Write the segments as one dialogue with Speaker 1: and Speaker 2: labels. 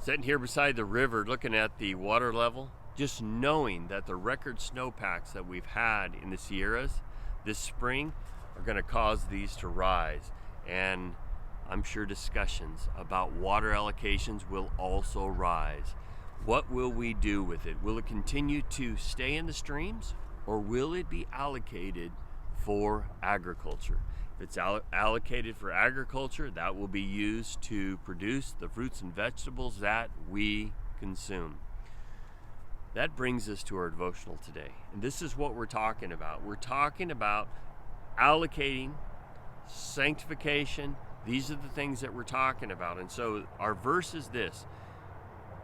Speaker 1: Sitting here beside the river looking at the water level, just knowing that the record snowpacks that we've had in the Sierras this spring are going to cause these to rise. And I'm sure discussions about water allocations will also rise. What will we do with it? Will it continue to stay in the streams, or will it be allocated for agriculture? If it's allocated for agriculture, that will be used to produce the fruits and vegetables that we consume. That brings us to our devotional today. And this is what we're talking about. We're talking about allocating, sanctification. These are the things that we're talking about. And so our verse is this,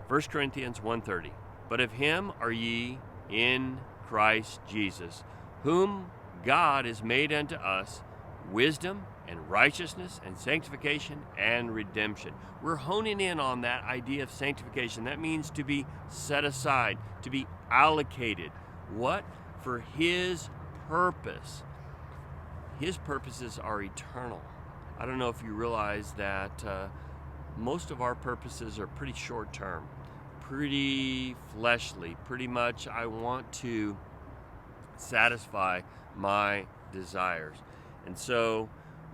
Speaker 1: 1 Corinthians 1:30. But of him are ye in Christ Jesus, whom God has made unto us wisdom and righteousness and sanctification and redemption. We're honing in on that idea of sanctification. That means to be set aside, to be allocated. What? For his purpose. His purposes are eternal. I don't know if you realize that most of our purposes are pretty short term, pretty fleshly. Pretty much I want to satisfy my desires. And so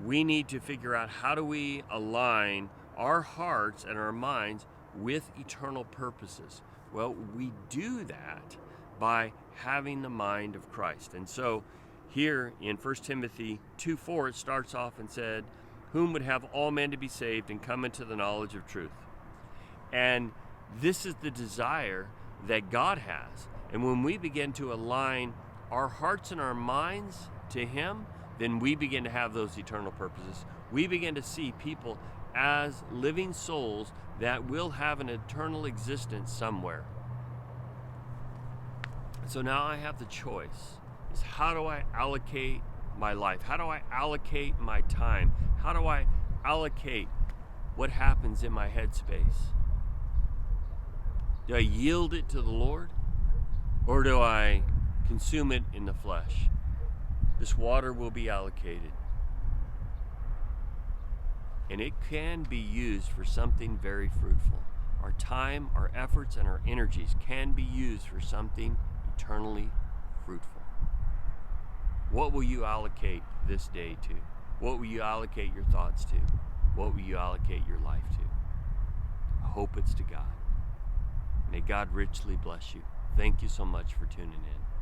Speaker 1: we need to figure out, how do we align our hearts and our minds with eternal purposes? Well, we do that by having the mind of Christ. And so here in 1 Timothy 2:4, it starts off and said, whom would have all men to be saved and come into the knowledge of truth. And this is the desire that God has. And when we begin to align our hearts and our minds to him, then we begin to have those eternal purposes. We begin to see people as living souls that will have an eternal existence somewhere. So now I have the choice. Is how do I allocate my life? How do I allocate my time? How do I allocate what happens in my headspace? Do I yield it to the Lord, or do I consume it in the flesh? This water will be allocated, and it can be used for something very fruitful. Our time, our efforts, and our energies can be used for something eternally fruitful. What will you allocate this day to? What will you allocate your thoughts to? What will you allocate your life to? I hope it's to God. May God richly bless you. Thank you so much for tuning in.